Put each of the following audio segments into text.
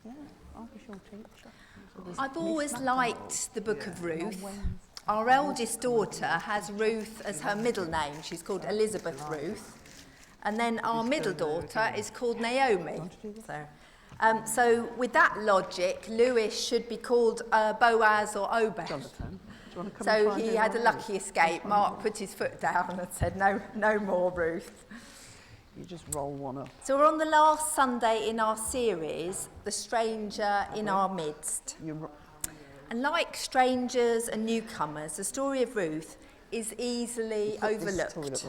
Yeah, I was your teacher. I've always liked the book of Ruth. Our eldest daughter has Ruth as her middle name. She's called Elizabeth Ruth. And then our middle daughter is called Naomi. So with that logic, Lewis should be called Boaz or Obed. So he had a lucky escape. Mark put his foot down and said, no more Ruth. You just roll one up. So we're on the last Sunday in our series, The Stranger in Our Midst. And like strangers and newcomers, the story of Ruth is easily overlooked.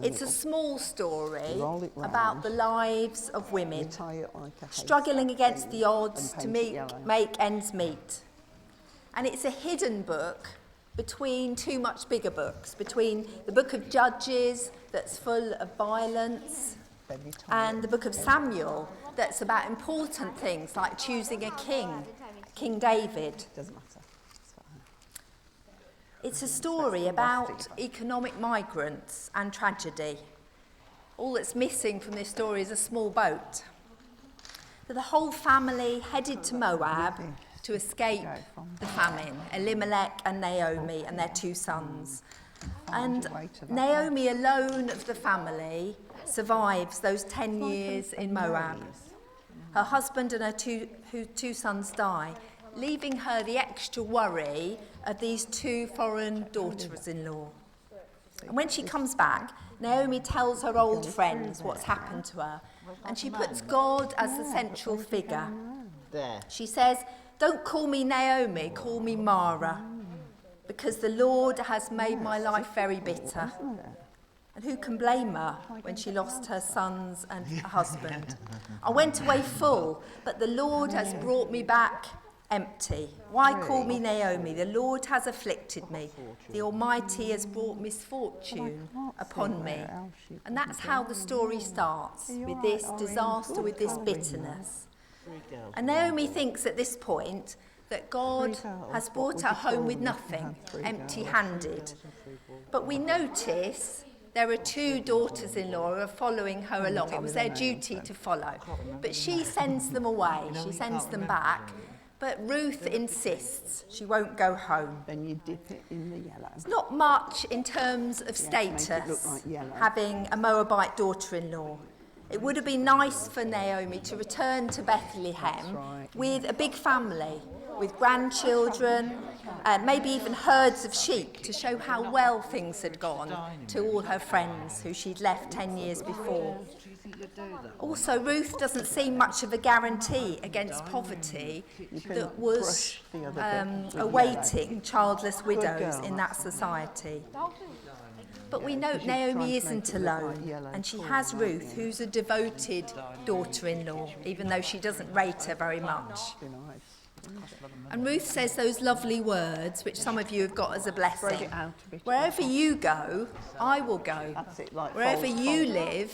It's a small story about the lives of women struggling against the odds to make ends meet. And it's a hidden book between two much bigger books, between the book of Judges that's full of violence and the book of Samuel that's about important things like choosing a king, King David. It's a story about economic migrants and tragedy. All that's missing from this story is a small boat. So the whole family headed to Moab to escape the famine, Elimelech and Naomi and their 2 sons. And Naomi alone of the family survives those 10 years in Moab. Her husband and her two sons die, leaving her the extra worry of these 2 foreign daughters-in-law. And when she comes back, Naomi tells her old friends what's happened to her, and she puts God as the central figure. She says, "Don't call me Naomi, call me Mara, because the Lord has made my life very bitter." And who can blame her when she lost her sons and her husband? "I went away full, but the Lord has brought me back empty. Why call me Naomi? The Lord has afflicted me. The Almighty has brought misfortune upon me." And that's how the story starts, with this disaster, with this bitterness. And Naomi thinks at this point that God has brought her home with nothing, empty-handed. But we notice there are 2 daughters-in-law who are following her along. It was their duty to follow. But she sends them away, she sends them back. But Ruth insists she won't go home. Then you dip it in the yellow. It's not much in terms of status, having a Moabite daughter-in-law. It would have been nice for Naomi to return to Bethlehem with a big family, with grandchildren, maybe even herds of sheep, to show how well things had gone to all her friends who she'd left 10 years before. Also, Ruth doesn't seem much of a guarantee against poverty that was awaiting childless widows in that society. But we note Naomi isn't alone, and she has Ruth, who's a devoted daughter-in-law, even though she doesn't rate her very much. And Ruth says those lovely words, which some of you have got as a blessing. "Wherever you go, I will go. Wherever you live,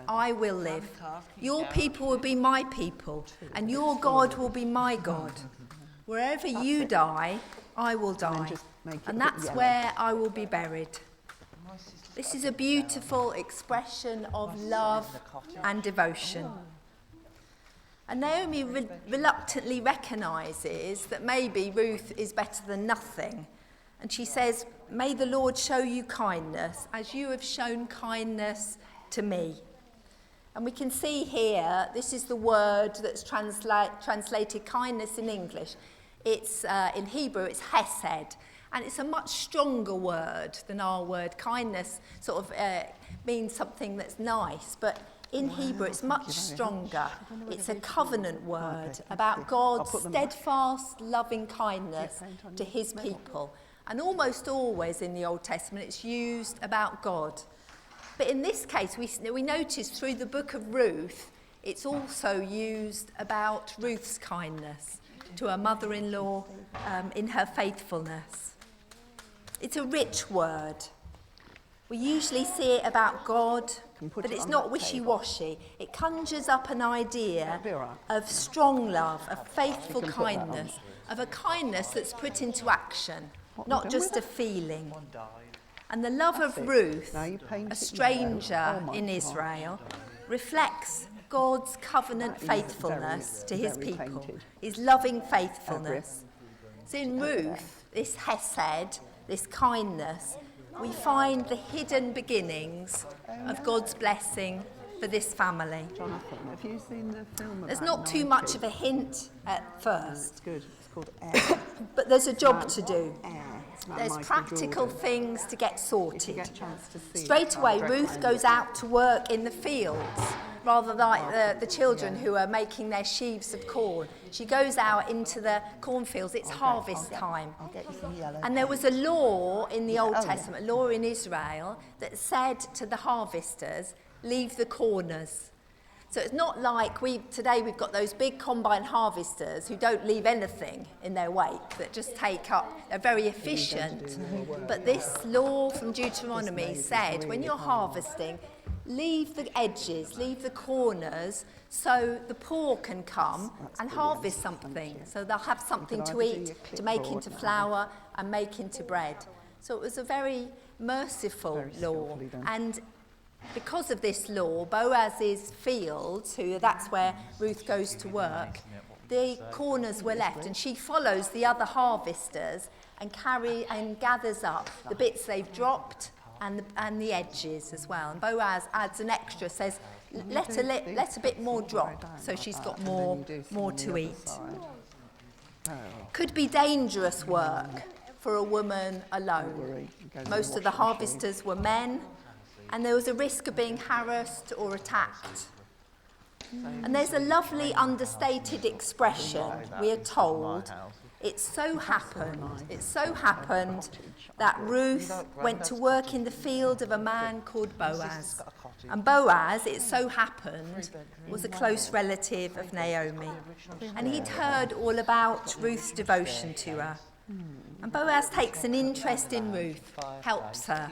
I will live. Your people will be my people, and your God will be my God. Wherever you die, I will die, and that's where I will be buried." This is a beautiful expression of love and devotion. And Naomi reluctantly recognises that maybe Ruth is better than nothing. And she says, "May the Lord show you kindness as you have shown kindness to me." And we can see here, this is the word that's translated kindness in English. It's in Hebrew, it's hesed. And it's a much stronger word than our word. Kindness sort of means something that's nice, but in Hebrew it's much stronger. It's a covenant word about God's steadfast, loving kindness to his people. And almost always in the Old Testament it's used about God. But in this case, we notice through the book of Ruth, it's also used about Ruth's kindness to her mother-in-law in her faithfulness. It's a rich word. We usually see it about God, but it's not wishy-washy. It conjures up an idea of strong love, of faithful kindness, of a kindness that's put into action, not just a feeling. And the love of Ruth, a stranger in Israel, reflects God's covenant That is faithfulness to his very people, painted. his loving faithfulness. So in Ruth, this hesed, this kindness, we find the hidden beginnings of God's blessing for this family. Jonathan, have you seen the film There's about not too 90? much of a hint at No, first, it's good. It's called Air. but there's a job to do. Air. It's about There's Michael practical Jordan. things to get If you sorted. get a chance to see Straight it, away, I'd Ruth recommend goes it. out to work in the fields, rather like the children who are making their sheaves of corn. She goes out into the cornfields. It's harvest time. I'll get you some yellow. And there was a law in the Old Oh, yeah. Testament, a law in Israel, that said to the harvesters, leave the corners. So it's not like today we've got those big combine harvesters who don't leave anything in their wake, that just take up, they're very efficient. But this law from Deuteronomy said, when you're harvesting, leave the edges, leave the corners, so the poor can come and harvest something. So they'll have something to eat, to make into flour and make into bread. So it was a very merciful law. skillfully done. And because of this law, Boaz's fields, that's where Ruth goes to work, the corners were left, and she follows the other harvesters and gathers up the bits they've dropped and the edges as well. And Boaz adds an extra, says, let a bit more drop, so she's got more to eat. Could be dangerous work for a woman alone. Most of the harvesters were men, and there was a risk of being harassed or attacked. And there's a lovely understated expression, we are told. It so happened that Ruth went to work in the field of a man called Boaz. And Boaz, it so happened, was a close relative of Naomi. And he'd heard all about Ruth's devotion to her. And Boaz takes an interest in Ruth, helps her,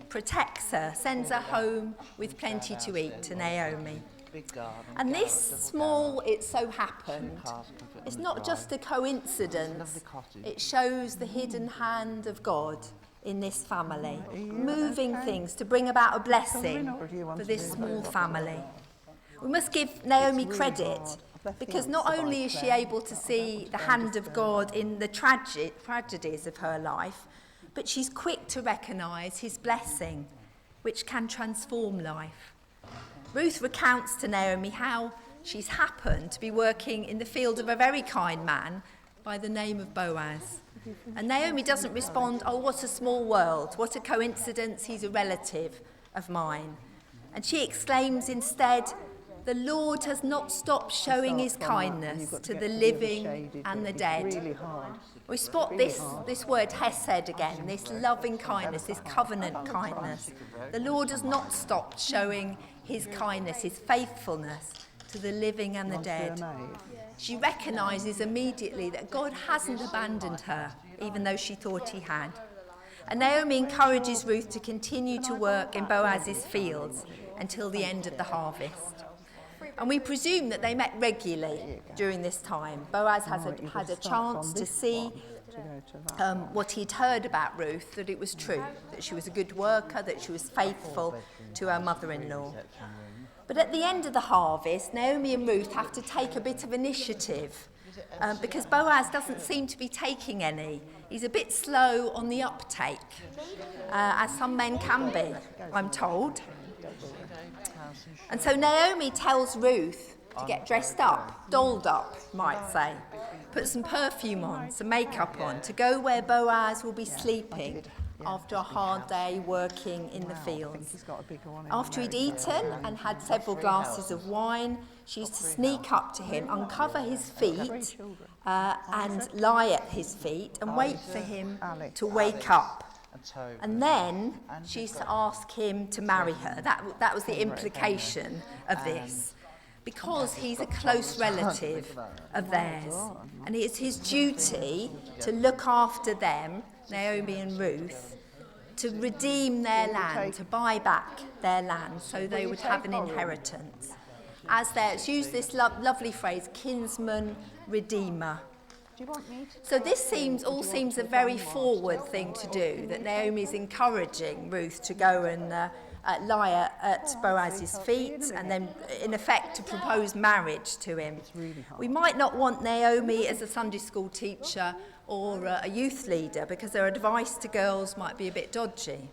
protects her, sends her home with plenty to eat to Naomi. And this small it so happened, it's not just a coincidence, it shows the hidden hand of God in this family, moving things to bring about a blessing for this small family. We must give Naomi credit, because not only is she able to see the hand of God in the tragedies of her life, but she's quick to recognise his blessing, which can transform life. Ruth recounts to Naomi how she's happened to be working in the field of a very kind man by the name of Boaz. And Naomi doesn't respond, oh, what a small world, what a coincidence, he's a relative of mine. And she exclaims instead, the Lord has not stopped showing his kindness to the living and the dead. We spot this word hesed again, this loving kindness, this covenant kindness. The Lord has not stopped showing his kindness, his faithfulness to the living and the dead. She recognises immediately that God hasn't abandoned her, even though she thought he had. And Naomi encourages Ruth to continue to work in Boaz's fields until the end of the harvest. And we presume that they met regularly during this time. Boaz had a chance to see what he'd heard about Ruth, that it was true, that she was a good worker, that she was faithful to her mother-in-law. But at the end of the harvest, Naomi and Ruth have to take a bit of initiative because Boaz doesn't seem to be taking any. He's a bit slow on the uptake, as some men can be, I'm told. And so Naomi tells Ruth to get dressed up, dolled up, might say, put some perfume on, some makeup on, to go where Boaz will be sleeping after a hard day working in the fields. After he'd eaten and had several glasses of wine, she used to sneak up to him, uncover his feet, and lie at his feet and wait for him to wake up. And then she used to ask him to marry her. That was the implication of this. Because he's a close relative of theirs. And it's his duty to look after them, Naomi and Ruth, to redeem their land, to buy back their land so they would have an inheritance. It's used this lovely phrase, kinsman redeemer. So this all seems a very forward thing to do, that Naomi's encouraging Ruth to go and lie at Boaz's feet and then, in effect, to propose marriage to him. We might not want Naomi as a Sunday school teacher or a youth leader because their advice to girls might be a bit dodgy.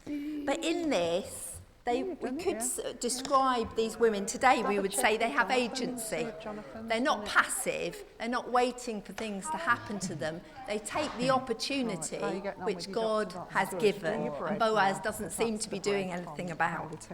But in this, we could describe these women today, we would say they have agency. They're not passive, they're not waiting for things to happen to them. They take the opportunity which God has given, and Boaz doesn't seem to be doing anything about.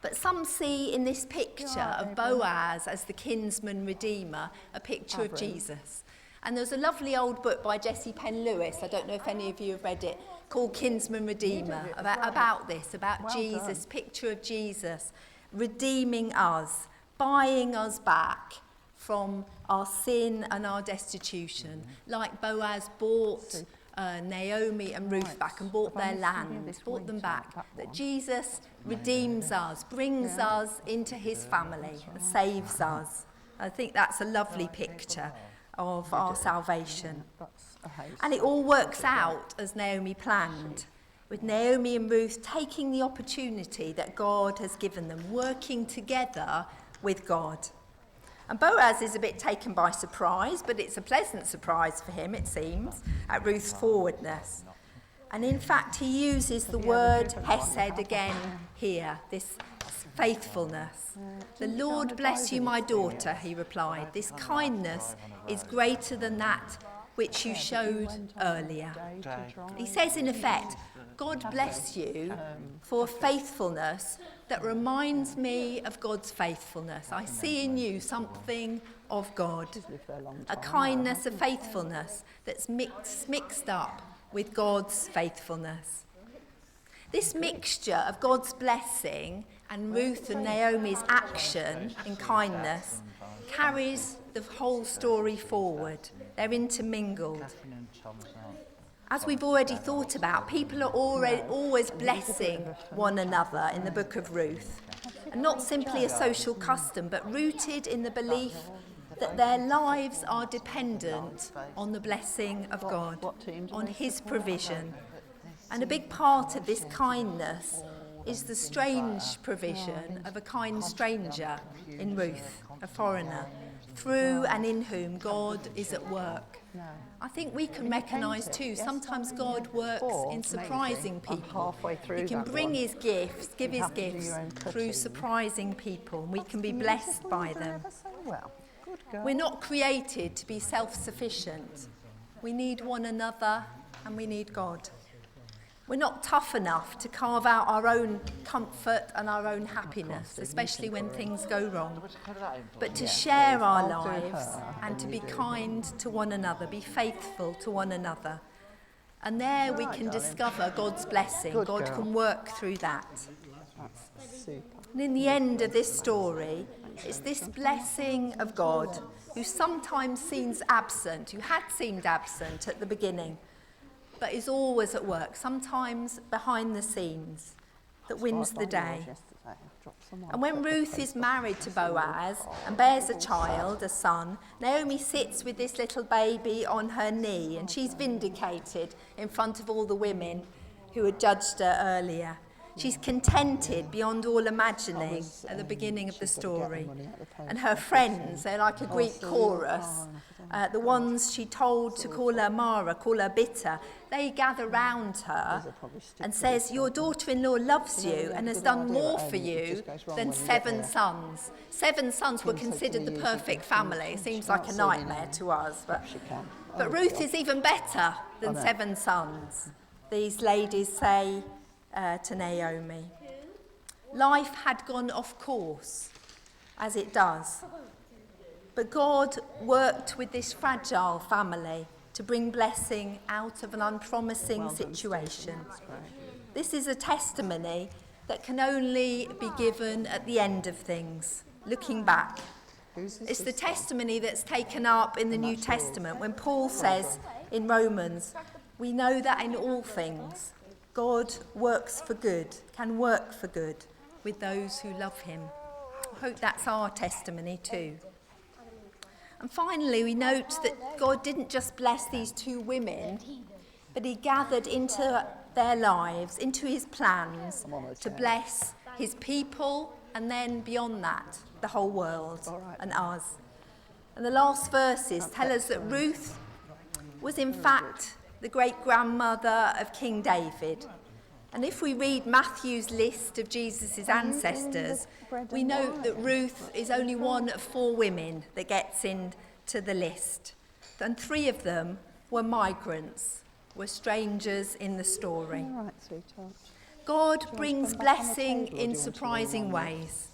But some see in this picture of Boaz as the kinsman redeemer a picture of Jesus. And there's a lovely old book by Jessie Penn Lewis, I don't know if any of you have read it, called Kinsman Redeemer, about this, about Jesus, picture of Jesus redeeming us, buying us back from our sin and our destitution, like Boaz bought Naomi and Ruth back and bought their land, bought them back, that Jesus redeems us, brings us into his family, and saves us. I think that's a lovely picture of our salvation. And it all works out as Naomi planned, with Naomi and Ruth taking the opportunity that God has given them, working together with God. And Boaz is a bit taken by surprise, but it's a pleasant surprise for him, it seems, at Ruth's forwardness. And in fact, he uses the word hesed again here, this faithfulness. The Lord bless you, my daughter, he replied. This kindness is greater than that which you showed earlier. He says, in effect, God bless you for faithfulness that reminds me of God's faithfulness. I see in you something of God, a kindness, a faithfulness that's mixed up with God's faithfulness. This mixture of God's blessing and Ruth and Naomi's action in kindness carries the whole story forward. They're intermingled. As we've already thought about, people are always blessing one another in the book of Ruth. And not simply a social custom, but rooted in the belief that their lives are dependent on the blessing of God, on his provision. And a big part of this kindness is the strange provision of a kind stranger in Ruth, a foreigner, through and in whom God is at work. I think we can recognise too, sometimes God works in surprising people. He can bring his gifts, give his gifts through surprising people, and we can be blessed by them. We're not created to be self-sufficient. We need one another and we need God. We're not tough enough to carve out our own comfort and our own happiness, especially when things go wrong. But to share our lives and to be kind to one another, be faithful to one another. And there we can discover God's blessing. God can work through that. And in the end of this story, it's this blessing of God who sometimes seems absent, who had seemed absent at the beginning, but is always at work, sometimes behind the scenes, that wins the day. And when Ruth is married to Boaz and bears a child, a son, Naomi sits with this little baby on her knee, and she's vindicated in front of all the women who had judged her earlier. She's contented beyond all imagining at the beginning of the story. And her friends, they're like a Greek chorus. The ones she told to call her Mara, call her bitter, they gather round her and says, your daughter-in-law loves you and has done more for you than 7 sons. 7 sons were considered the perfect family. It seems like a nightmare to us. But Ruth is even better than 7 sons. These ladies say to Naomi. Life had gone off course, as it does. But God worked with this fragile family to bring blessing out of an unpromising situation. This is a testimony that can only be given at the end of things, looking back. It's the testimony that's taken up in the New Testament when Paul says in Romans, we know that in all things God works for good, can work for good with those who love him. I hope that's our testimony too. And finally, we note that God didn't just bless these 2 women, but he gathered into their lives into his plans I'm on a to tear. bless his people and then beyond that, the whole world All right. and us. And the last verses tell us that Ruth was in fact the great-grandmother of King David. And if we read Matthew's list of Jesus' ancestors, we know that Ruth is only one of 4 women that gets into the list. And 3 of them were migrants, were strangers in the story. All right, sweetheart. God to brings come back on the blessing table, or do you in want to surprising roll on this? ways,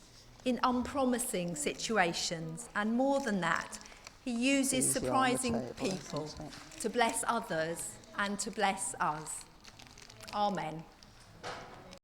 in unpromising situations, and more than that, he uses Easier on the surprising table, people isn't it? to bless others and to bless us. Amen.